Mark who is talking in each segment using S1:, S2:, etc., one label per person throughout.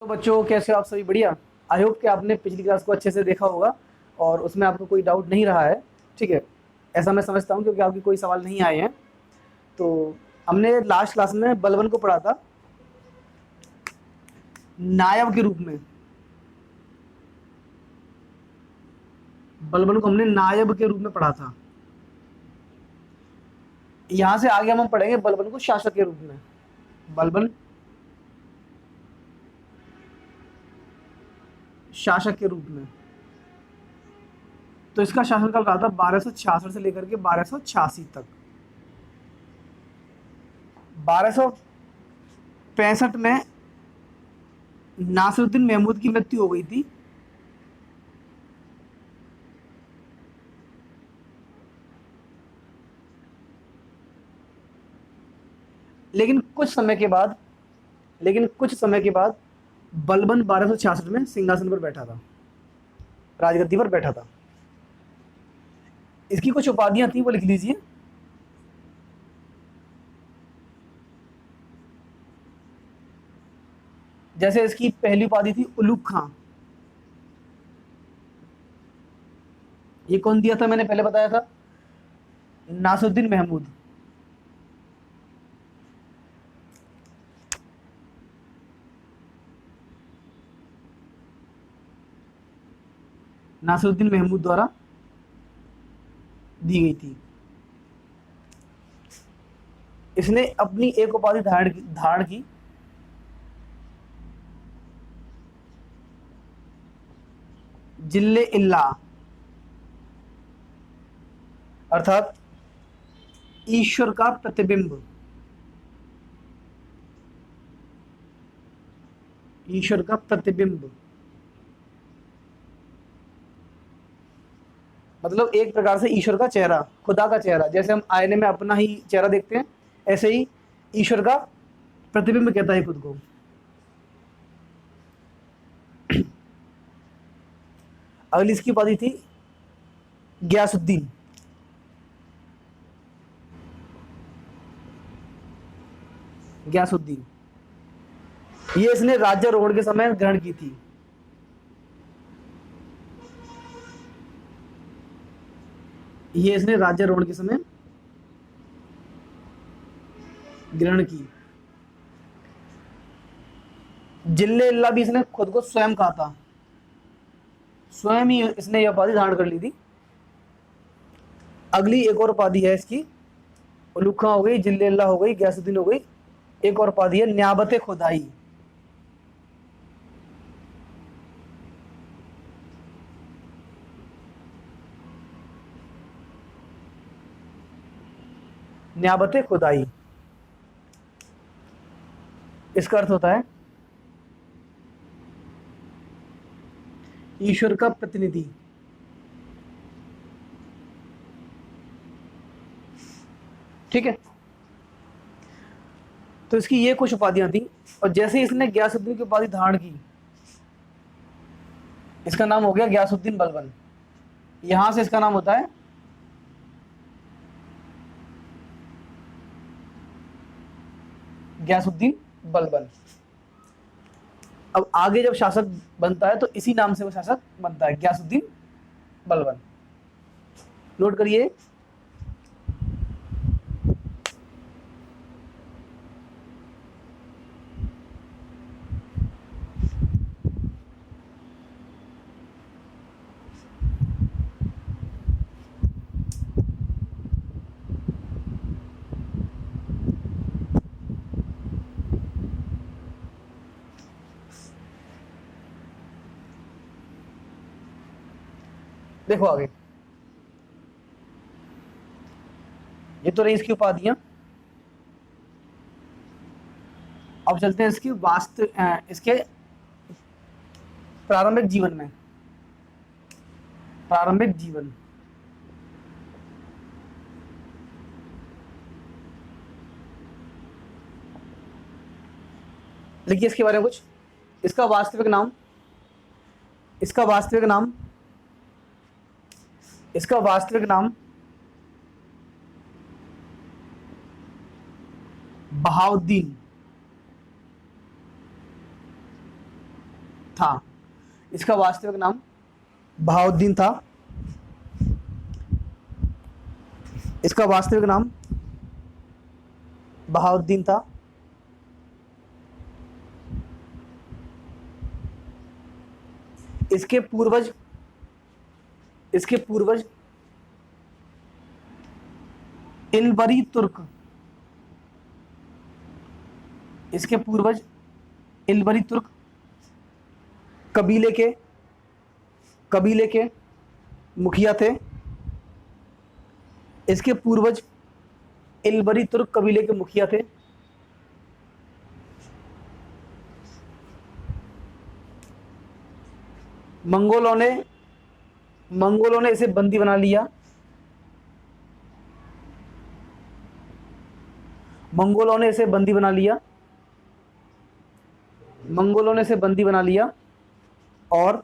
S1: तो बच्चों, कैसे हो आप सभी? बढ़िया। आई होप कि आपने पिछली क्लास को अच्छे से देखा होगा और उसमें आपको कोई डाउट नहीं रहा है। ठीक है, ऐसा मैं समझता हूँ क्योंकि आपके कोई सवाल नहीं आए हैं। तो हमने लास्ट क्लास में बलबन को पढ़ा था नायब के रूप में। बलबन को हमने नायब के रूप में पढ़ा था। यहाँ से आगे हम पढ़ेंगे बलबन को शासक के रूप में। बलबन शासक के रूप में। तो इसका शासनकाल रहा था 1266 से लेकर के 1286 तक। 1265 में नासिरुद्दीन महमूद की मृत्यु हो गई थी। लेकिन कुछ समय के बाद बलबन 1266 में सिंहासन पर बैठा था, राजगद्दी पर बैठा था। इसकी कुछ उपाधियां थी, वो लिख लीजिए। जैसे इसकी पहली उपाधि थी उलूग खां। ये कौन दिया था? मैंने पहले बताया था, नासुद्दीन महमूद। नासुद्दीन महमूद द्वारा दी गई थी। इसने अपनी एक उपाधि धारण की, जिल्ले इल्ला, अर्थात ईश्वर का प्रतिबिंब। ईश्वर का प्रतिबिंब मतलब एक प्रकार से ईश्वर का चेहरा, खुदा का चेहरा। जैसे हम आईने में अपना ही चेहरा देखते हैं, ऐसे ही ईश्वर का प्रतिबिंब कहता है खुद को। अगली इसकी उपाधि थी गयासुद्दीन। गयासुद्दीन ये इसने राज्यारोहण के समय ग्रहण की थी। ये इसने राज्यारोहण के समय ग्रहण की। जिल्ले इल्ला भी इसने खुद को स्वयं कहा था, स्वयं ही इसने यह उपाधि धारण कर ली थी। अगली एक और उपाधि है इसकी, उलूखा हो गई, जिल्ले इल्ला हो गई, गयासुद्दीन हो गई। एक और उपाधि है न्याबते खुदाई। न्याबते खुदाई, इसका अर्थ होता है ईश्वर का प्रतिनिधि। ठीक है, तो इसकी ये कुछ उपाधियां थी। और जैसे ही इसने गयासुद्दीन की उपाधि धारण की, इसका नाम हो गया गयासुद्दीन बलबन। यहां से इसका नाम होता है गयासुद्दीन बलबन। अब आगे जब शासक बनता है तो इसी नाम से वो शासक बनता है, गयासुद्दीन बलबन। नोट करिए। देखो आगे, ये तो रही इसकी उपाधियां। अब चलते हैं इसके प्रारंभिक जीवन में। प्रारंभिक जीवन, लिखिए इसके बारे में कुछ। इसका वास्तविक नाम इसका वास्तविक नाम इसका वास्तविक नाम बहाउद्दीन था। इसका वास्तविक नाम बहाउद्दीन था। इसका वास्तविक नाम बहाउद्दीन था। इसके पूर्वज इल्बरी तुर्क, इसके पूर्वज इल्बरी तुर्क कबीले के मुखिया थे। इसके पूर्वज इल्बरी तुर्क कबीले के मुखिया थे। मंगोलों ने इसे बंदी बना लिया। मंगोलों ने इसे बंदी बना लिया और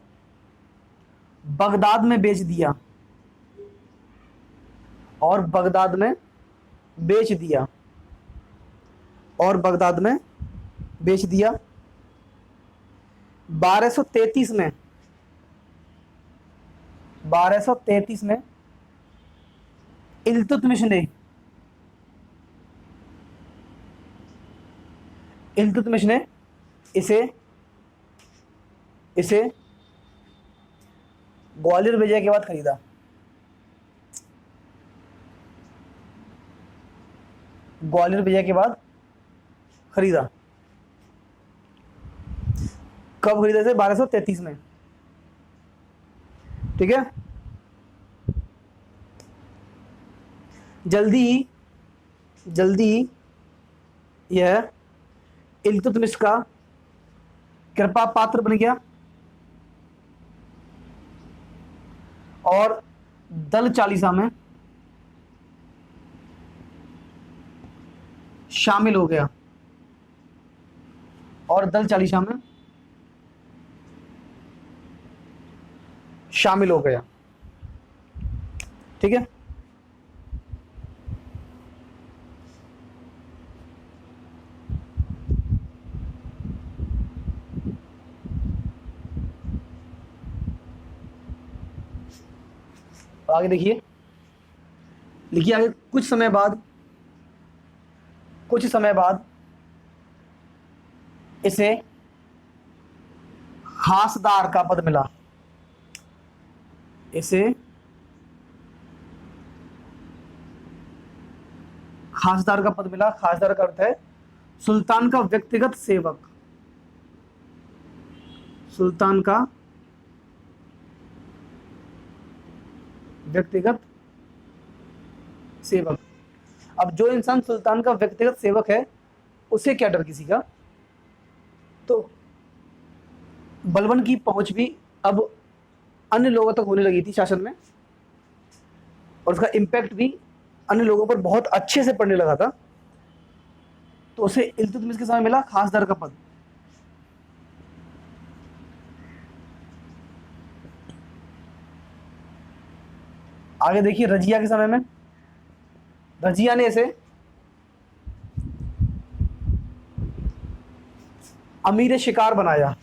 S1: बगदाद में बेच दिया। और बगदाद में बेच दिया। 1233 में इल्तुतमिश ने इसे ग्वालियर विजय के बाद खरीदा। कब खरीदा थे? 1233 में। ठीक है। जल्दी ही यह इल्तुतमिश का कृपा पात्र बन गया और दल चालीसा में शामिल हो गया। ठीक है। आगे देखिए, लिखिए आगे। कुछ समय बाद इसे खासदार का पद मिला। खासदार का अर्थ है सुल्तान का व्यक्तिगत सेवक। अब जो इंसान सुल्तान का व्यक्तिगत सेवक है उसे क्या डर किसी का। तो बलबन की पहुंच भी अब अन्य लोगों तक होने लगी थी शासन में, और उसका इम्पैक्ट भी अन्य लोगों पर बहुत अच्छे से पड़ने लगा था। तो उसे इल्तुतमिश के समय मिला खासदार का पद। आगे देखिए, रजिया के समय में रजिया ने इसे अमीर शिकार बनाया।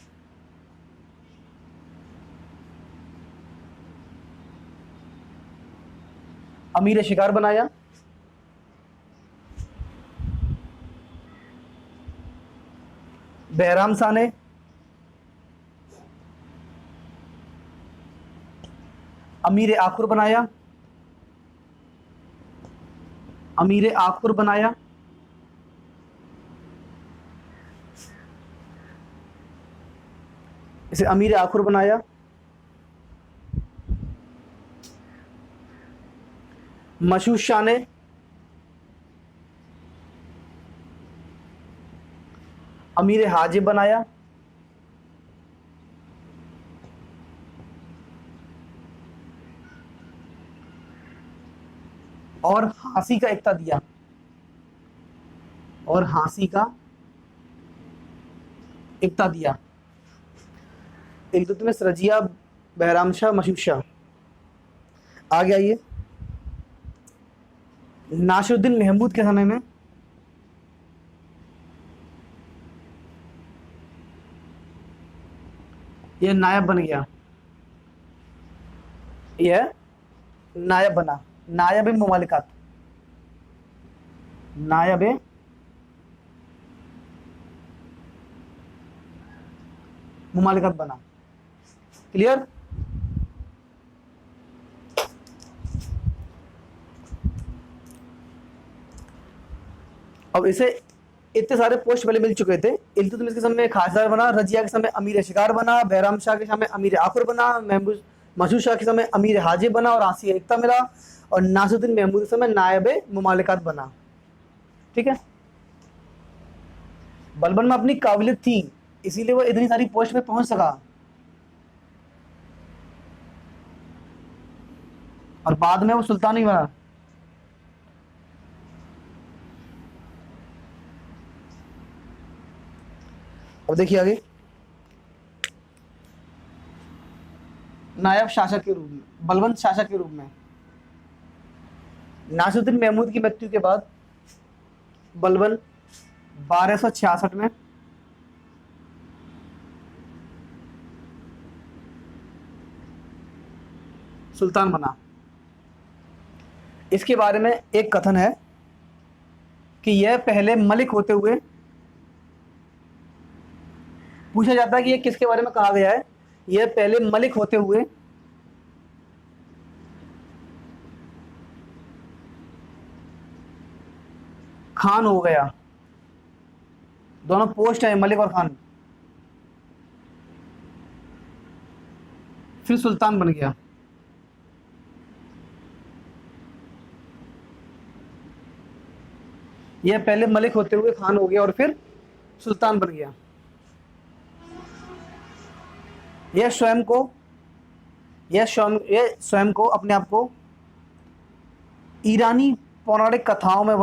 S1: बहराम शाह ने अमीर आखुर बनाया। इसे अमीर आखुर बनाया। मशहूद शाह ने अमीर हाजिब बनाया। और हाँसी का इक्ता दिया। इल्तुतमिश, रजिया, बहराम शाह, मशहूद शाह। आगे आइए, नासिरुद्दीन महमूद के समय में ये नायब बन गया, ये नायब बना, नायब मुमालिकात, नायब मुमालिकात बना। क्लियर? अब इसे इतने सारे पोस्ट पहले मिल चुके थे। इल्तुतमिश के समय खासदार बना, रजिया के समय अमीर शिकार बना, बैराम शाह के समय अमीर आखुर बना, महमूद शाह के समय अमीर हाजिब बना और आसिया एकता मिला, और नासिरुद्दीन महमूद के समय नायब मुमालिकात बना। ठीक है, बलबन में अपनी काबिलियत थी, इसीलिए वो इतनी सारी पोस्ट में पहुंच सका, और बाद में वो सुल्तान ही बना। अब देखिए आगे, नायब शासक के रूप में, बलवंत शासक के रूप में, नासिरुद्दीन महमूद की मृत्यु के बाद बलबन 1266 में सुल्तान बना। इसके बारे में एक कथन है कि यह पहले मलिक होते हुए, पूछा जाता है कि यह किसके बारे में कहा गया है, यह पहले मलिक होते हुए खान हो गया। दोनों पोस्ट है, मलिक और खान, फिर सुल्तान बन गया। यह पहले मलिक होते हुए खान हो गया और फिर सुल्तान बन गया। यह स्वयं को अपने आप को ईरानी पौराणिक कथाओं में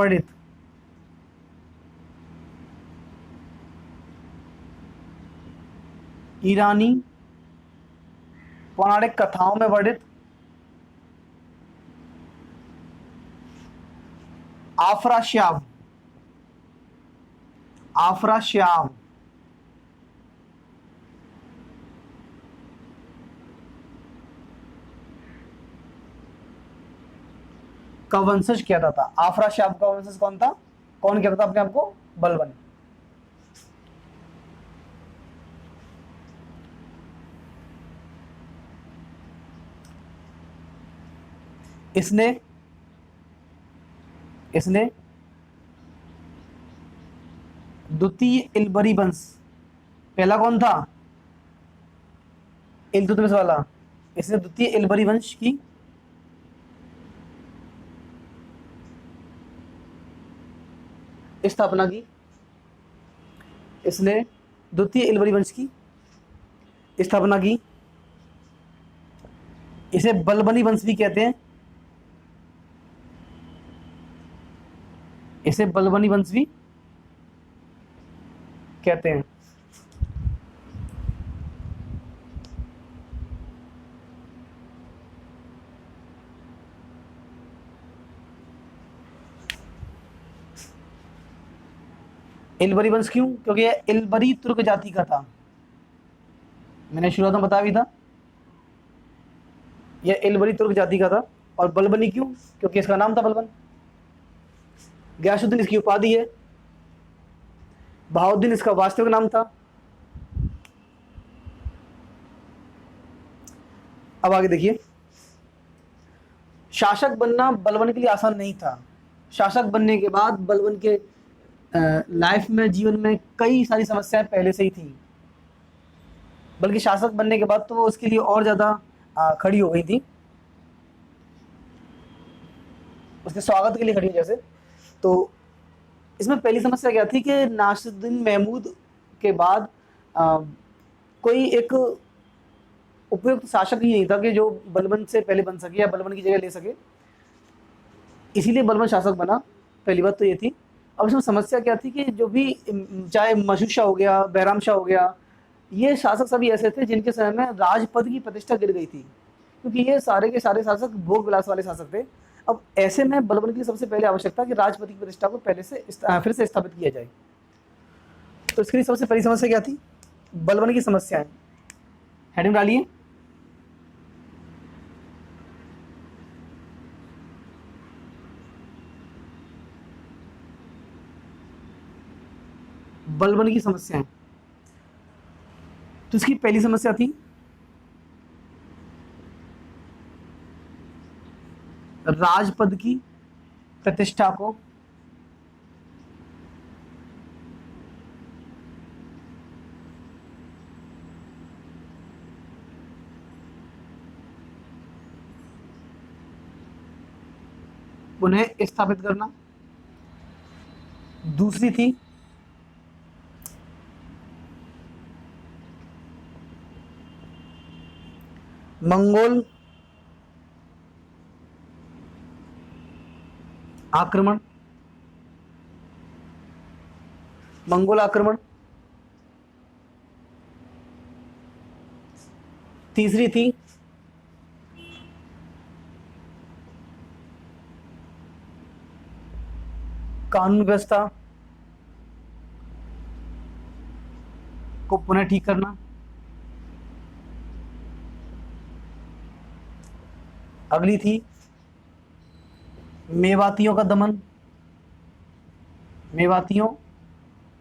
S1: वर्णित आफराश्याम का वंशज कहता था। आफराश्याम का वंशज कौन था? कौन कहता था अपने आप को? बलबन। इसने द्वितीय इल्बरी वंश, पहला कौन था? इल्तुतमिश वाला। इसने द्वितीय इल्बरी वंश की स्थापना की। इसने द्वितीय इल्बरी वंश की स्थापना की। इसे बलबनी वंश भी कहते हैं, इसे बलबनी वंश भी कहते हैं। इल्बरी वंश क्यों? क्योंकि यह इल्बरी तुर्क जाति का था। मैंने शुरुआत में बताया भी था, यह इल्बरी तुर्क जाति का था। और बलबनी क्यों? क्योंकि इसका नाम था बलबन। गयासुद्दीन इसकी उपाधि है, बहाउद्दीन इसका वास्तविक नाम था। अब आगे देखिए, शासक बनना बलबन के लिए आसान नहीं था। शासक बनने के बाद बलबन के लाइफ में, जीवन में कई सारी समस्याएं पहले से ही थी, बल्कि शासक बनने के बाद तो वो उसके लिए और ज़्यादा खड़ी हो गई थी, उसके स्वागत के लिए खड़ी। जैसे तो इसमें पहली समस्या क्या थी कि नासिरुद्दीन महमूद के बाद कोई एक उपयुक्त शासक ही नहीं था कि जो बलबन से पहले बन सके या बलबन की जगह ले सके, इसीलिए बलबन शासक बना। पहली बात तो ये थी। अब इसमें समस्या क्या थी कि जो भी, चाहे महमूद शाह हो गया, बैराम शाह हो गया, ये शासक सभी ऐसे थे जिनके समय में राजपद की प्रतिष्ठा गिर गई थी, क्योंकि ये सारे के सारे शासक भोग विलास वाले शासक थे। अब ऐसे में बलबन के लिए सबसे पहले आवश्यकता कि राजपति की प्रतिष्ठा को पहले से फिर से स्थापित किया जाए। तो इसके लिए सबसे पहली समस्या क्या थी? बलबन की समस्याएं। हेडिंग डालिए। बलबन की समस्याएं। तो इसकी पहली समस्या थी राजपद की प्रतिष्ठा को पुनः स्थापित करना। दूसरी थी मंगोल आक्रमण। मंगोल आक्रमण। तीसरी थी कानून व्यवस्था को पुनः ठीक करना। अगली थी मेवातियों का दमन, मेवातियों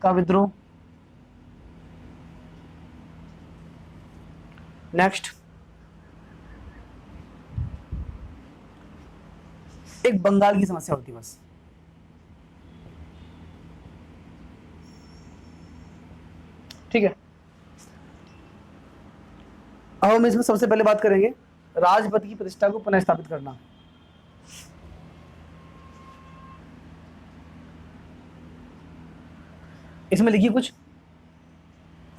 S1: का विद्रोह। नेक्स्ट एक बंगाल की समस्या होती है बस। ठीक है, अब हम इसमें सबसे पहले बात करेंगे राजपद की प्रतिष्ठा को पुनः स्थापित करना। इसमें लिखिए कुछ,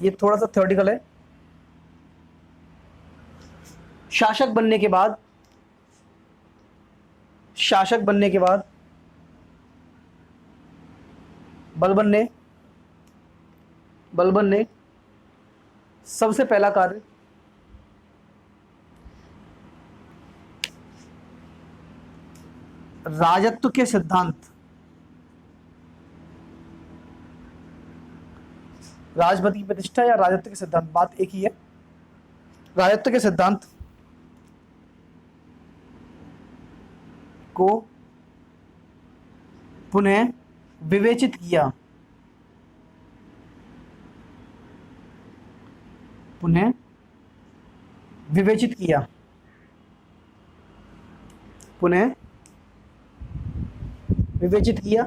S1: ये थोड़ा सा थ्योरेटिकल है। शासक बनने के बाद बलबन ने सबसे पहला कार्य राजत्व के सिद्धांत, राजपद की प्रतिष्ठा या राजत्व के सिद्धांत, बात एक ही है। राजत्व के सिद्धांत को पुनः विवेचित किया, पुनः विवेचित किया, पुनः विवेचित किया।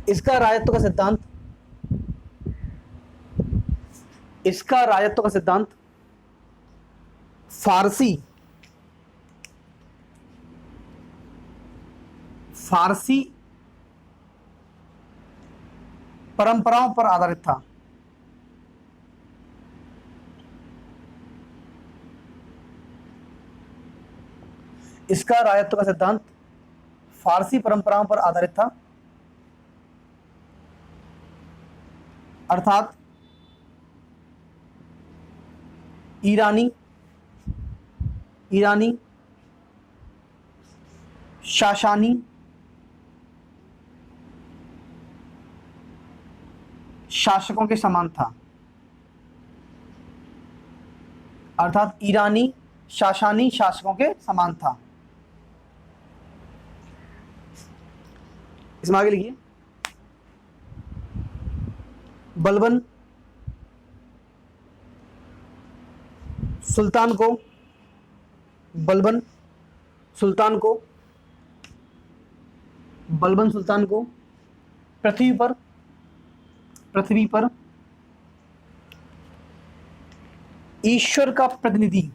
S1: इसका राजत्व का सिद्धांत, इसका राजत्व का सिद्धांत फारसी परंपराओं पर आधारित था। इसका राजत्व का सिद्धांत फारसी परंपराओं पर आधारित था, अर्थात ईरानी शासानी शासकों के समान था, अर्थात ईरानी शासानी शासकों के समान था। इसमें आगे लिखिए, बलबन सुल्तान को पृथ्वी पर ईश्वर का प्रतिनिधि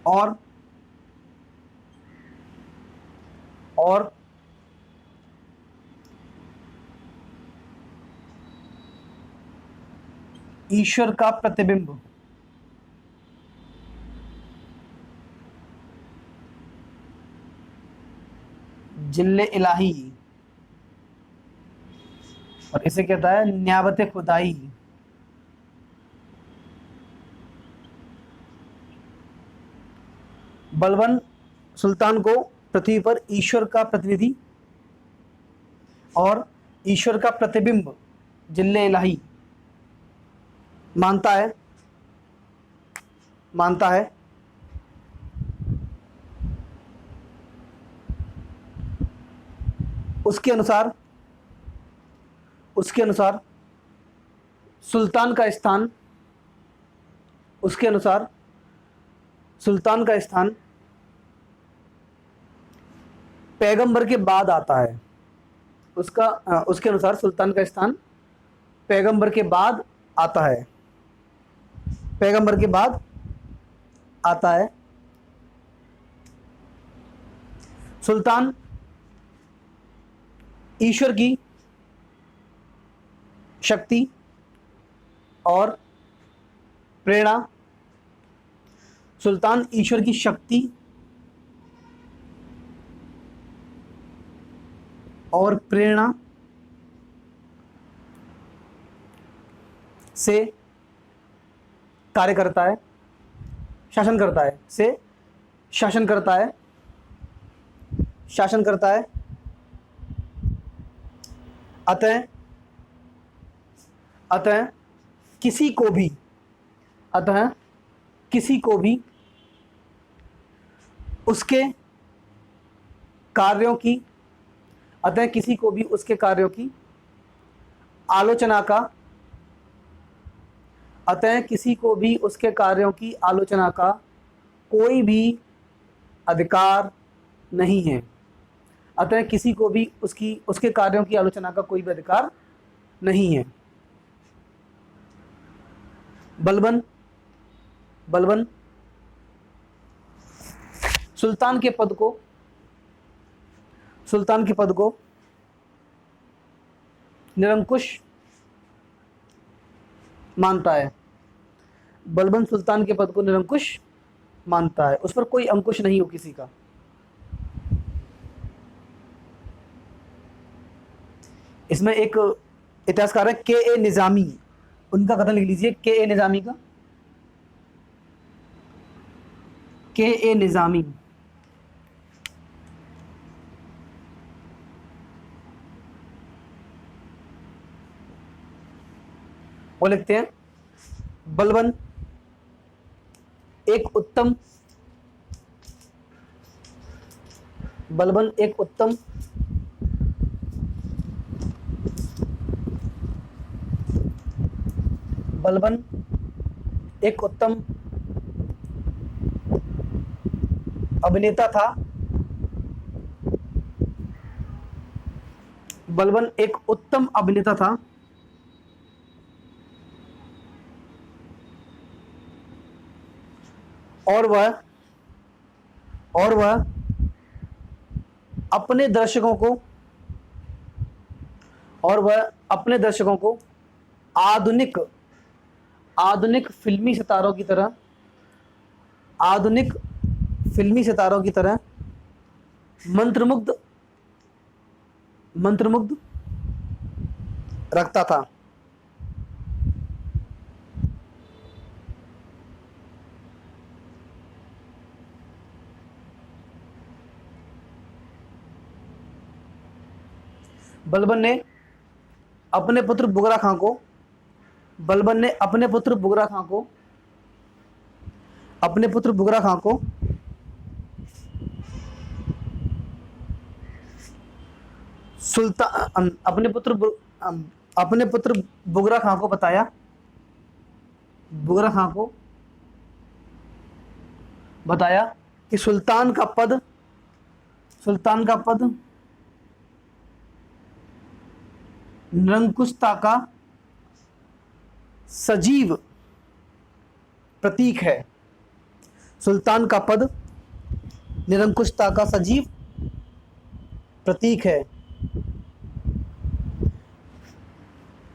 S1: और ईश्वर का प्रतिबिंब जिल्ले इलाही, और इसे कहता है न्याबत खुदाई। बलबन सुल्तान को पृथ्वी पर ईश्वर का प्रतिनिधि और ईश्वर का प्रतिबिंब जिल्ले इलाही मानता है उसके अनुसार सुल्तान का स्थान पैगंबर के बाद आता है। उसके अनुसार सुल्तान का स्थान पैगंबर के बाद आता है। सुल्तान ईश्वर की शक्ति और प्रेरणा से कार्य करता है, शासन करता है। अतः किसी को भी उसके कार्यों की आलोचना का कोई भी अधिकार नहीं है। उसके कार्यों की आलोचना का कोई भी अधिकार नहीं है। बलबन सुल्तान के पद को निरंकुश मानता है। बलबन सुल्तान के पद को निरंकुश मानता है, उस पर कोई अंकुश नहीं हो किसी का। इसमें एक इतिहासकार है के.ए. निजामी, उनका कथन लिख लीजिए। के.ए. निजामी का, के.ए. निजामी वो लिखते हैं, बलबन एक उत्तम अभिनेता था। बलबन एक उत्तम अभिनेता था और वह अपने दर्शकों को आधुनिक फिल्मी सितारों की तरह मंत्रमुग्ध रखता था। बलबन ने अपने पुत्र बुगरा खां को बताया कि सुल्तान का पद निरंकुशता का सजीव प्रतीक है। सुल्तान का पद निरंकुशता का सजीव प्रतीक है।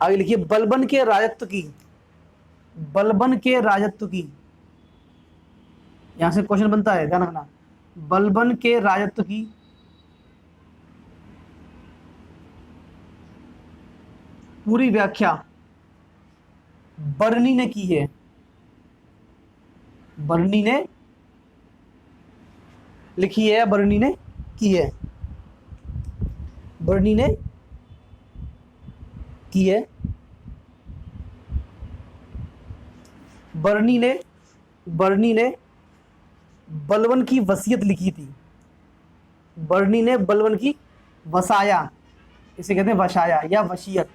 S1: आगे लिखिए, बलबन के राजत्व की यहां से क्वेश्चन बनता है, ध्यान रखना। बलबन के राजत्व की पूरी व्याख्या बर्नी ने की है। बर्नी ने लिखी है, बर्नी ने की है, बर्नी ने की है, बर्नी ने बलबन की वसीयत लिखी थी। बर्नी ने बलबन की वसाया, इसे कहते हैं वसाया या वसीयत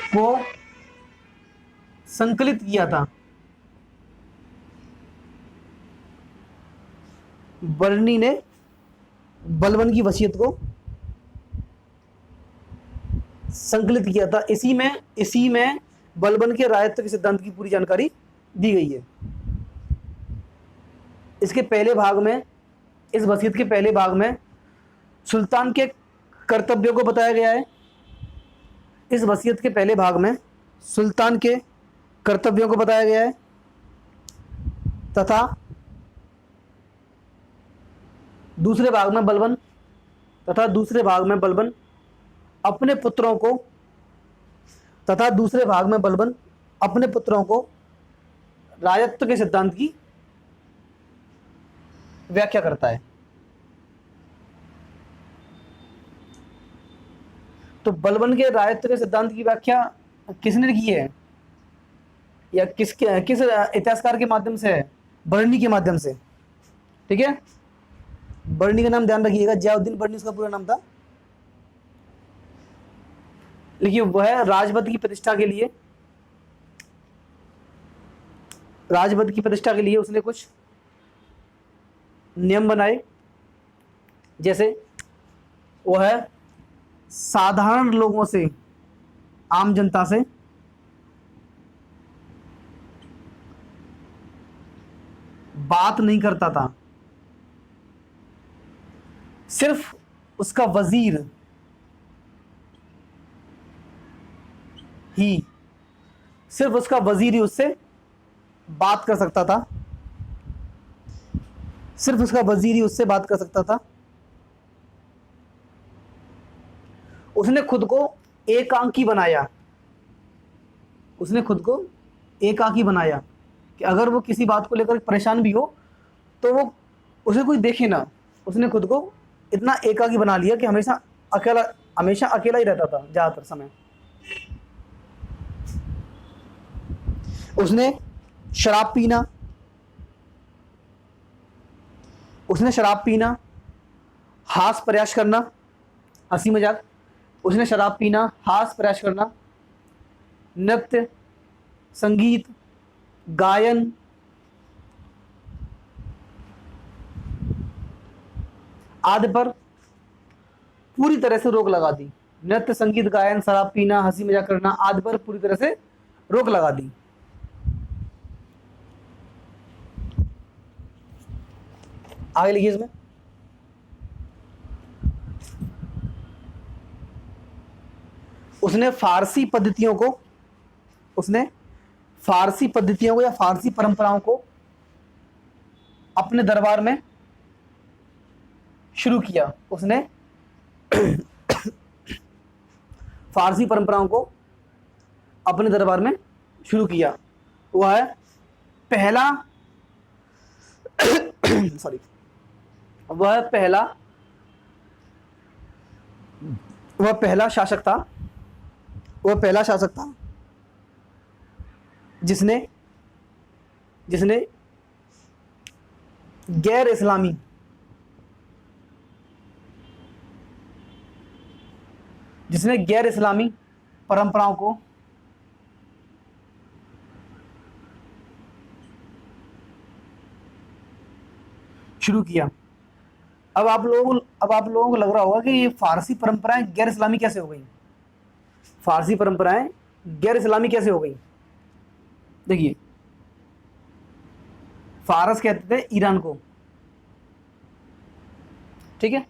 S1: को संकलित किया था। बर्नी ने बलबन की वसीयत को संकलित किया था। इसी में बलबन के रायत्व के सिद्धांत की पूरी जानकारी दी गई है। इसके पहले भाग में, इस वसीयत के पहले भाग में सुल्तान के कर्तव्यों को बताया गया है। इस वसीयत के पहले भाग में सुल्तान के कर्तव्यों को बताया गया है तथा दूसरे भाग में बलबन अपने पुत्रों को राजत्व के सिद्धांत की व्याख्या करता है। तो बलबन के राजत्व के सिद्धांत की व्याख्या किसने की है, या किस इतिहासकार के माध्यम से है? बर्नी के माध्यम से। ठीक है, बर्नी का नाम ध्यान रखिएगा, जियाउद्दीन बर्नी उसका पूरा नाम था। देखिए, वह राजपद की प्रतिष्ठा के लिए उसने कुछ नियम बनाए, जैसे वह साधारण लोगों से, आम जनता से बात नहीं करता था। सिर्फ उसका वजीर ही उससे बात कर सकता था। उसने खुद को एकांकी बनाया कि अगर वो किसी बात को लेकर परेशान भी हो तो वो उसे कोई देखे ना। उसने खुद को इतना एकाकी बना लिया कि हमेशा अकेला ही रहता था ज़्यादातर समय। उसने शराब पीना, हास्य प्रयास करना, हंसी मजाक, उसने शराब पीना, हास्य प्रयास करना, नृत्य, संगीत, गायन, आदि पर पूरी तरह से रोक लगा दी। नृत्य, संगीत, गायन, शराब पीना, हंसी मजाक करना आदि पर पूरी तरह से रोक लगा दी। आगे लिखिए इसमें, उसने फारसी पद्धतियों या फारसी परंपराओं को अपने दरबार में शुरू किया। उसने फारसी परंपराओं को अपने दरबार में शुरू किया। वह पहला शासक था जिसने गैर इस्लामी परंपराओं को शुरू किया। अब आप लोगों को लग रहा होगा कि ये फारसी परंपराएं गैर इस्लामी कैसे हो गई। देखिए, फारस कहते थे ईरान को, ठीक है।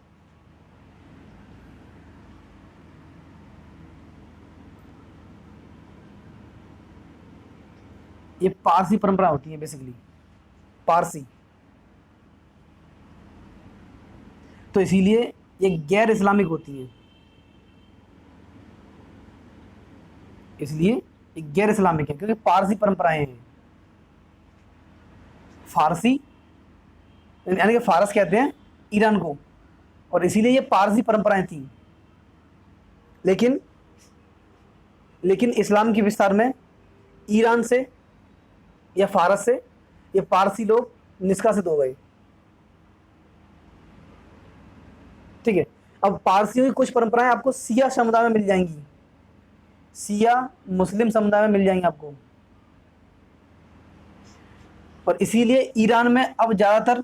S1: ये पारसी परंपरा होती है बेसिकली, पारसी। तो इसीलिए ये गैर इस्लामिक होती है, इसलिए ये गैर इस्लामिक है क्योंकि पारसी परंपराएं हैं। फारसी यानी कि फारस कहते हैं ईरान को, और इसीलिए ये पारसी परंपराएं थी। लेकिन लेकिन इस्लाम के विस्तार में ईरान से या फारस से ये पारसी लोग निष्कासित हो गए। ठीक है, अब पारसियों की कुछ परंपराएं आपको सिया समुदाय में मिल जाएंगी, सिया मुस्लिम समुदाय में मिल जाएंगी आपको, और इसीलिए ईरान में अब ज़्यादातर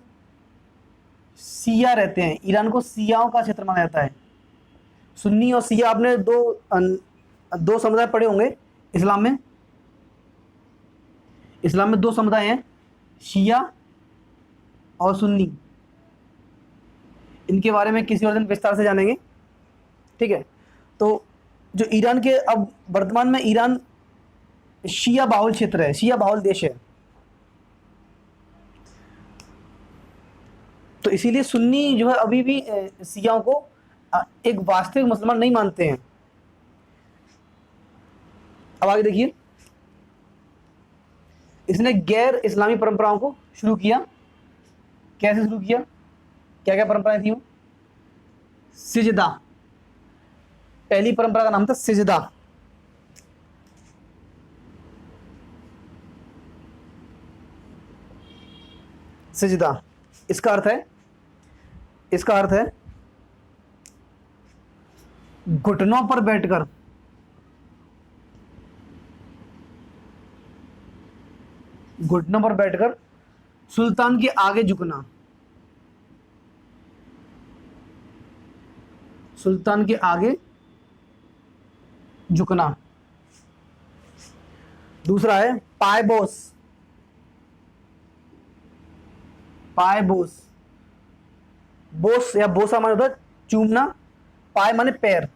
S1: सिया रहते हैं। ईरान को सियाओं का क्षेत्र माना जाता है। सुन्नी और सिया, आपने दो समुदाय पढ़े होंगे इस्लाम में। इस्लाम में दो समुदाय हैं, शिया और सुन्नी। इनके बारे में किसी और दिन विस्तार से जानेंगे। ठीक है, तो जो ईरान के, अब वर्तमान में ईरान शिया बाहुल क्षेत्र है, शिया बाहुल देश है। तो इसीलिए सुन्नी जो है अभी भी शियाओं को एक वास्तविक मुसलमान नहीं मानते हैं। अब आगे देखिए, इसने गैर इस्लामी परंपराओं को शुरू किया। कैसे शुरू किया, क्या क्या परंपराएं थी वो? सिजदा, पहली परंपरा का नाम था सिजदा। सिजदा, इसका अर्थ है घुटनों पर बैठकर सुल्तान के आगे झुकना, सुल्तान के आगे झुकना। दूसरा है पायबोस, बोस या बोसा माने होता है चूमना, पाय माने पैर,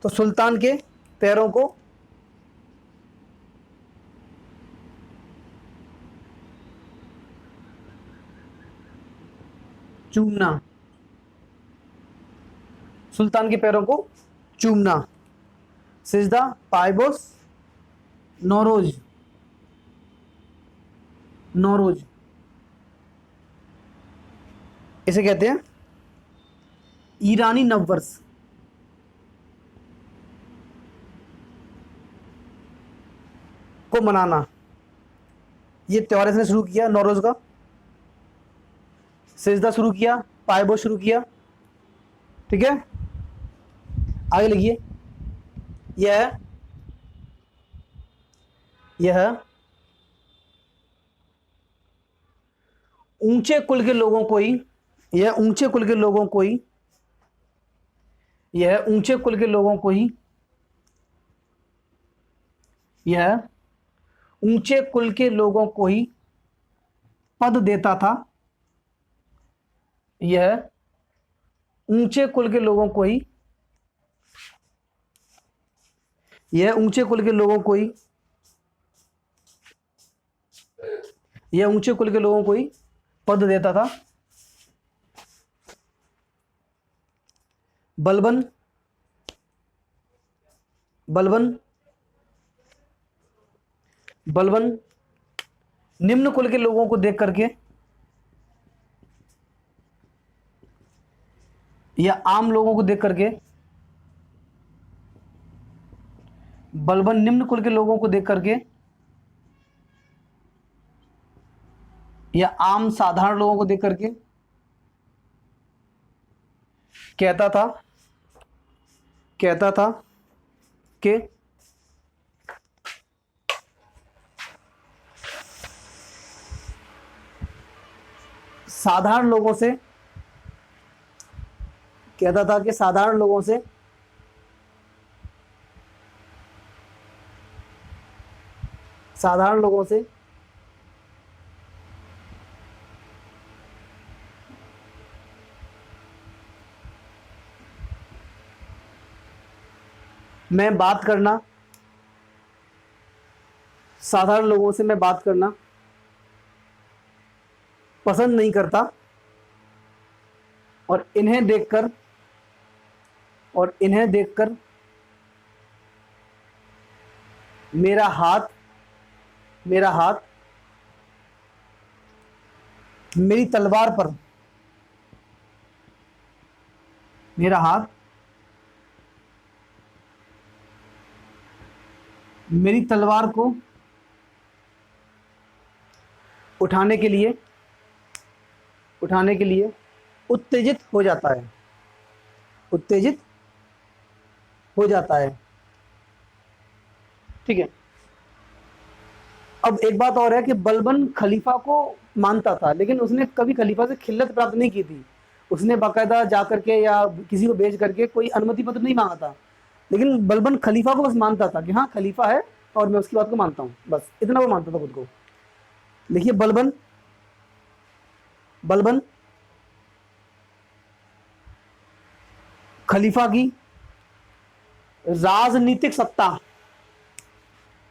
S1: तो सुल्तान के पैरों को चूमना, सुल्तान के पैरों को चूमना। सिजदा, पायबोस, नौरोज, इसे कहते हैं ईरानी नववर्ष। को मनाना, ये त्योहार इसने शुरू किया नौरोज का। सिजदा शुरू किया, पायबोस शुरू किया। ठीक है, आगे लिखिए। यह ऊंचे कुल के लोगों को ही यह ऊंचे कुल के लोगों को ही यह ऊंचे कुल के लोगों को ही यह ऊंचे कुल के लोगों को ही पद देता था। यह ऊंचे कुल के लोगों को ही यह ऊंचे कुल के लोगों को ही यह ऊंचे कुल के लोगों को ही पद देता था। बलबन निम्न कुल के लोगों को देख करके या आम लोगों को देख करके, बलबन निम्न कुल के लोगों को देख करके या आम साधारण लोगों को देख करके कहता था कि साधारण लोगों से मैं बात करना पसंद नहीं करता, और इन्हें देखकर मेरा हाथ मेरी तलवार पर मेरा हाथ मेरी तलवार को उठाने के लिए उत्तेजित हो जाता है। उत्तेजित हो जाता है। ठीक है। अब एक बात और है कि बलबन खलीफा को मानता था, लेकिन उसने कभी खलीफा से खिल्लत प्राप्त नहीं की थी। उसने बाकायदा जा करके या किसी को भेज करके कोई अनुमति पत्र नहीं मांगा था, लेकिन बलबन खलीफा को बस मानता था कि हाँ खलीफा है और मैं उसकी बात को मानता हूँ, बस इतना वो मानता था खुद को। देखिए बलबन बलबन खलीफा की राजनीतिक सत्ता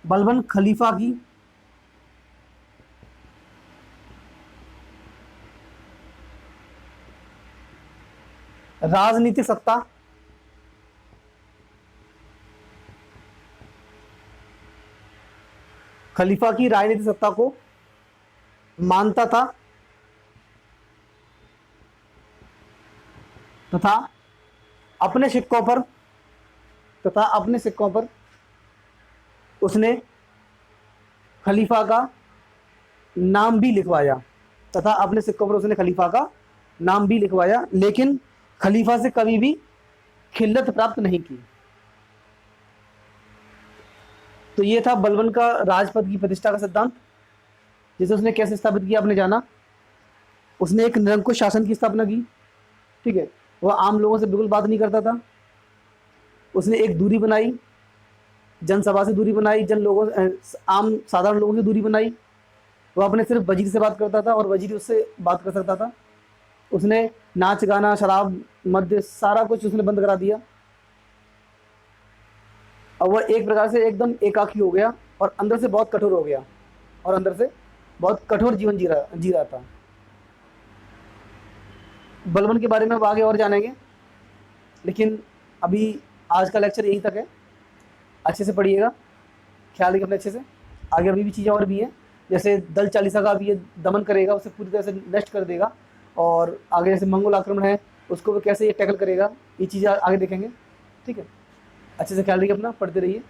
S1: बलबन खलीफा की राजनीतिक सत्ता खलीफा की राजनीतिक सत्ता को मानता था तथा अपने सिक्कों पर उसने खलीफा का नाम भी लिखवाया लेकिन खलीफा से कभी भी खिल्लत प्राप्त नहीं की। तो ये था बलबन का राजपद की प्रतिष्ठा का सिद्धांत, जिसे उसने कैसे स्थापित किया आपने जाना। उसने एक निरंकुश शासन की स्थापना की। ठीक है। वह आम लोगों से बिल्कुल बात नहीं करता था। उसने एक दूरी बनाई, जनसभा से दूरी बनाई, आम साधारण लोगों से दूरी बनाई। वह अपने सिर्फ वजीर से बात करता था और वजीर उससे बात कर सकता था। उसने नाच गाना, शराब, मद्य, सारा कुछ उसने बंद करा दिया। और वह एक प्रकार से एकदम एकाकी हो गया और अंदर से बहुत कठोर जीवन जी रहा था। बलबन के बारे में अब आगे और जानेंगे, लेकिन अभी आज का लेक्चर यहीं तक है। अच्छे से पढ़िएगा, ख्याल रखिए अपने अच्छे से। आगे अभी भी चीज़ें और भी हैं, जैसे दल चालीसा का भी ये दमन करेगा, उसे पूरी तरह से नष्ट कर देगा। और आगे जैसे मंगोल आक्रमण है, उसको भी कैसे ये टैकल करेगा, ये चीज़ें आगे देखेंगे। ठीक है। अच्छे से ख्याल रखिए अपना, पढ़ते रहिए।